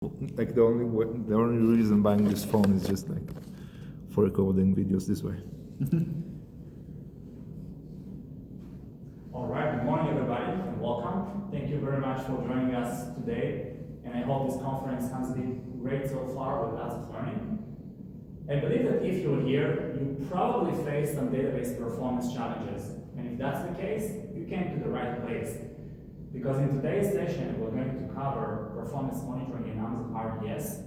Like the only reason buying this phone is just like for recording videos this way. All right, good morning everybody and welcome. Thank you very much for joining us today, and I hope this conference has been great so far with lots of learning. I believe that if you're here, you probably face some database performance challenges, and if that's the case, you came to the right place. Because in today's session, we're going to cover performance monitoring in Amazon RDS.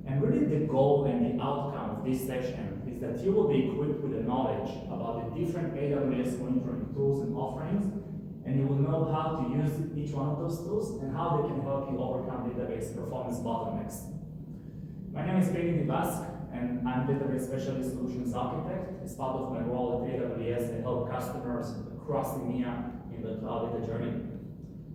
And really the goal and the outcome of this session is that you will be equipped with the knowledge about the different AWS monitoring tools and offerings, and you will know how to use each one of those tools and how they can help you overcome database performance bottlenecks. My name is Benny Divask, and I'm Database Specialist Solutions Architect. As part of my role at AWS, I help customers across EMEA in the cloud data journey.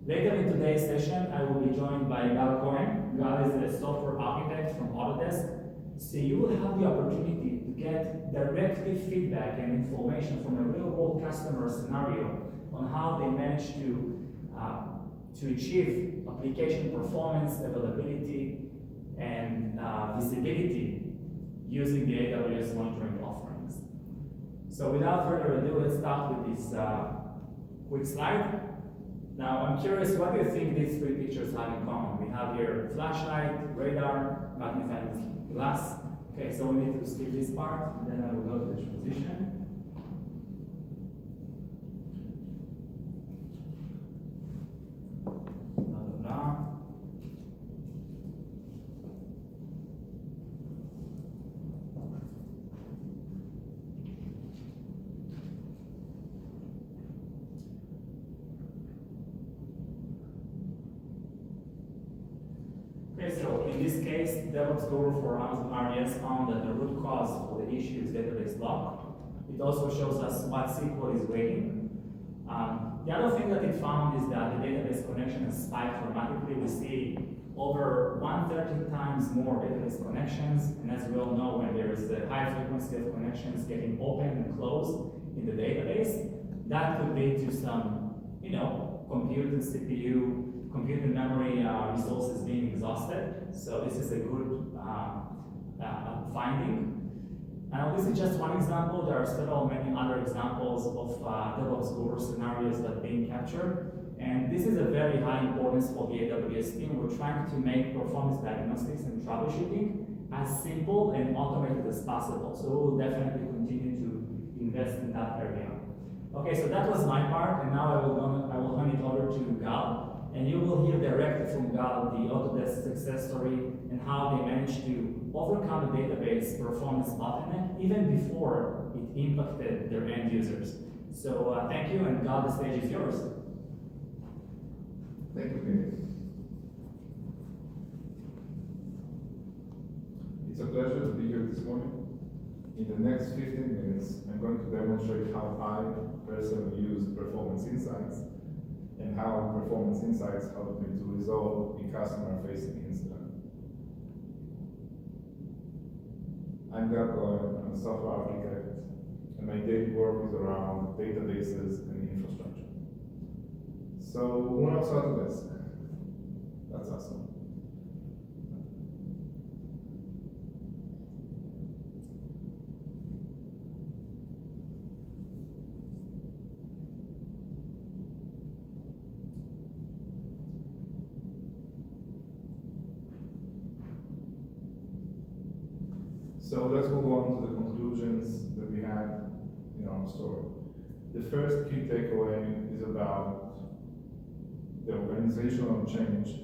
Later in today's session, I will be joined by Gal Cohen. Gal is a software architect from Autodesk. So you will have the opportunity to get directly feedback and information from a real-world customer scenario on how they manage to achieve application performance, availability, and visibility using the AWS monitoring offerings. So without further ado, let's start with this quick slide. Now, I'm curious, what do you think these three pictures have in common? We have here flashlight, radar, magnifying glass. Okay, so we need to skip this part, and then I will go to the transition. Okay, so in this case, DevOps Guru for Amazon RDS found that the root cause for the issue is database lock. It also shows us what SQL is waiting. The other thing that it found is that the database connection has spiked dramatically. We see over 130 times more database connections, and as we all know, when there is a high frequency of connections getting open and closed in the database, that could lead to some, compute and CPU, compute and memory resources being exhausted. So this is a good finding. Now, this is just one example. There are many other examples of DevOps Guru scenarios that are being captured. And this is a very high importance for the AWS team. We're trying to make performance diagnostics and troubleshooting as simple and automated as possible. So we will definitely continue to invest in that area. Okay, so that was my part, and now I will hand it over to Gal, and you will hear directly from Gal the Autodesk success story and how they managed to overcome the database performance bottleneck even before it impacted their end users. So thank you, and Gal, the stage is yours. Thank you, Benny. It's a pleasure to be here this morning. In the next 15 minutes, I'm going to demonstrate how I personally use Performance Insights and how Performance Insights help me to resolve a customer-facing incident. I'm Gal Cohen, I'm a software architect, and my daily work is around databases and infrastructure. So, who knows Autodesk? That's awesome. So let's move on to the conclusions that we had in our story. The first key takeaway is about the organizational change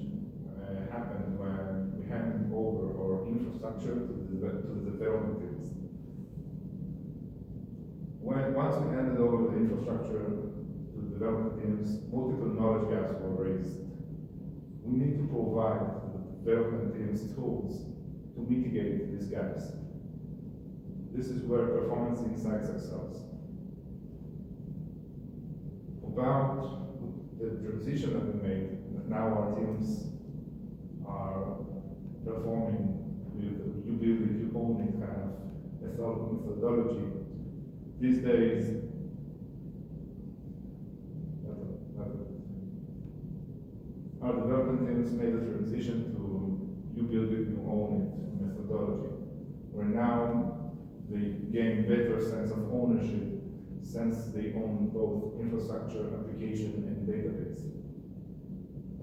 happened when we handed over our infrastructure to the development teams. Once we handed over the infrastructure to the development teams, multiple knowledge gaps were raised. We need to provide the development teams tools to mitigate these gaps. This is where Performance Insights excels. About the transition that we made, that now our teams are performing with you build it, you own it kind of methodology. These days, our development teams made the transition to you build it, you own it methodology. Where now they gain better sense of ownership since they own both infrastructure, application, and database.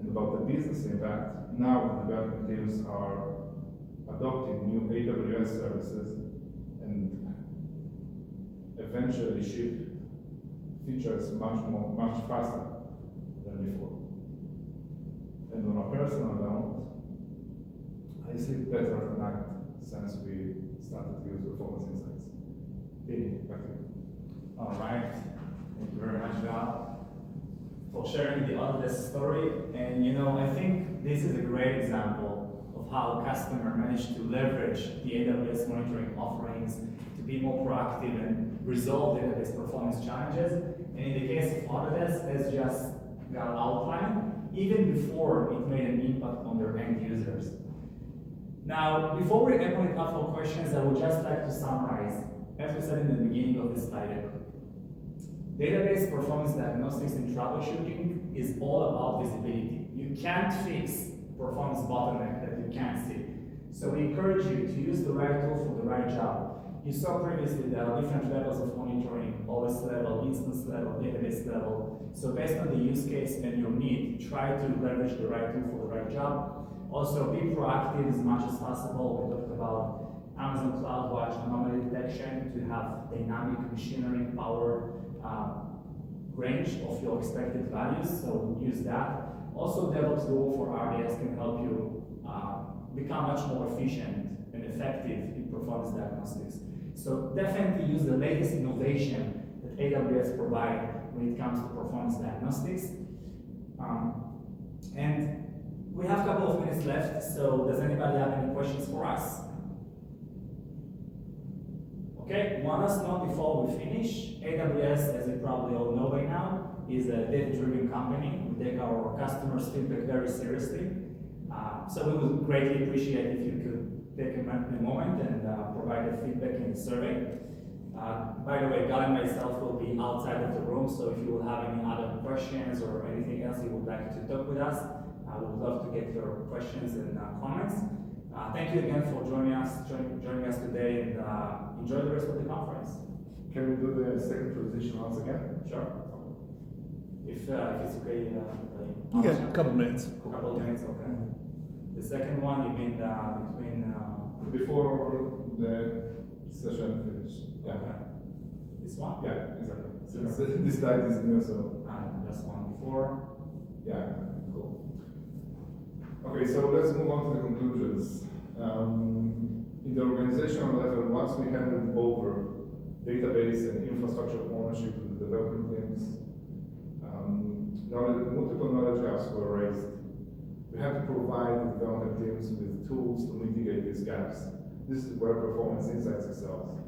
And about the business impact, now the development teams are adopting new AWS services and eventually ship features much faster than before. And on a personal note, I sleep better at night since we started to use performance insights. Vinny, back to you. All right. Thank you very much, Gal, for sharing the Autodesk story. And I think this is a great example of how a customer managed to leverage the AWS monitoring offerings to be more proactive and resolve database performance challenges. And in the case of Autodesk, as just Gal outlined, even before it made an impact on their end users. Now, before we open it up for questions, I would just like to summarize, as we said in the beginning of the slide deck. Database performance diagnostics and troubleshooting is all about visibility. You can't fix performance bottleneck that you can't see. So we encourage you to use the right tool for the right job. You saw previously there are different levels of monitoring, OS level, instance level, database level. So based on the use case and your need, try to leverage the right tool for the right job. Also, be proactive as much as possible. We talked about Amazon CloudWatch anomaly detection to have dynamic machine learning power range of your expected values, so use that. Also, DevOps tool for RDS can help you become much more efficient and effective in performance diagnostics. So definitely use the latest innovation that AWS provide when it comes to performance diagnostics. And we have a couple of minutes left, so does anybody have any questions for us? Okay, one last note before we finish. AWS, as you probably all know by now, is a data-driven company. We take our customers' feedback very seriously. So we would greatly appreciate if you could take a moment and provide the feedback in the survey. By the way, Gal and myself will be outside of the room, so if you will have any other questions or anything else you would like to talk with us, I would love to get your questions and comments. Thank you again for joining us today, and enjoy the rest of the conference. Can we do the second presentation once again? Sure. If it's okay. You got a couple minutes. A couple of minutes, okay. The second one, you mean between... Before the session finishes. Yeah. Okay. This one? Yeah, exactly. Since this slide is new, so. That's one before. Yeah, cool. Okay, so let's move on to the conclusions. In the organizational level, once we handed over database and infrastructure ownership to the development teams, multiple knowledge gaps were raised. We have to provide the development teams with tools to mitigate these gaps. This is where performance insights excels.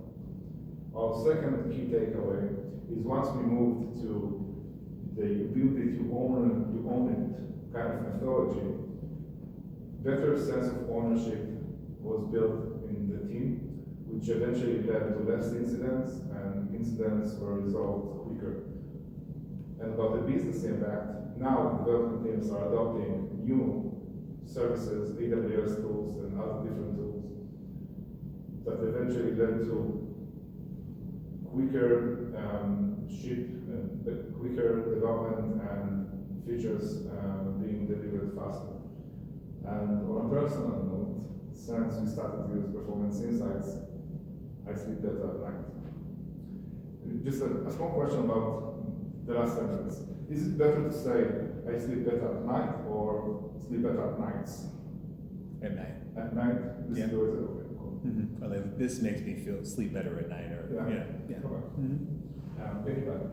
Our second key takeaway is once we moved to the build it, you own it kind of methodology, better sense of ownership was built in the team, which eventually led to less incidents, and incidents were resolved quicker. And about the business impact, now development teams are adopting new services, AWS tools, and other different tools that eventually led to quicker quicker development and features being delivered faster. And on a personal note, since we started to use performance insights, I sleep better at night. Just a small question about the last sentence. Is it better to say I sleep better at night or sleep better at nights? At night. At night, this Yeah. is the way to go. Cool. Mm-hmm. Well, this makes me feel sleep better at night, or Yeah. yeah. Okay. Mm-hmm. Thank you, Patrick.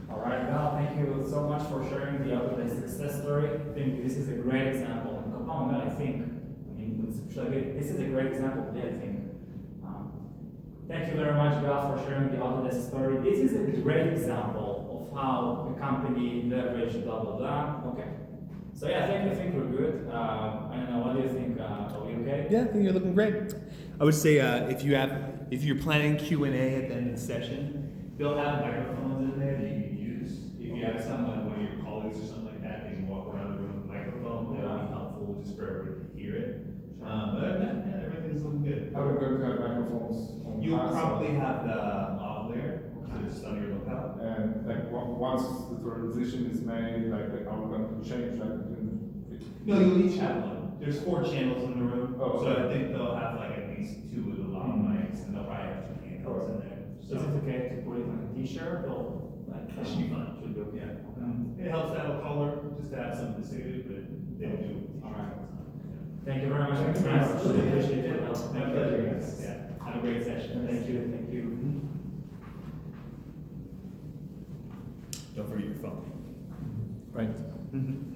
All right, Val, thank you so much for sharing the Autodesk success story. I think this is a great example. And Compound, this is a great example today, I think. Thank you very much, Val, for sharing the Autodesk story. This is a great example of how the company leveraged blah, blah, blah. Okay. So yeah, I think we're good. I don't know, what do you think? Are we okay? Yeah, I think you're looking great. I would say if you're planning Q&A at the end of the session, They'll have microphones in there that you can use. If you have someone, one of your colleagues or something like that, they can walk around the room with a Are we going to have microphones on You'll class? probably have the lavalier, so just on your lookout. And like once the transition is made, like are we going to change like between? No, you'll each have one. There's 4 channels in the room, Oh, so okay. I think they'll have like at least 2 of the lav mics, and they'll probably have 2 handhelds in there. Is it okay to put it on a t-shirt or like? That should be fun. Should be okay. Yeah. It helps to have a color, just to have something to say to, but they don't do. All right. Thank you very much. Thank you very much. Really appreciate it. My pleasure, guys. Yeah. Have a great session. Thank you, thank you. Don't forget your phone. Right.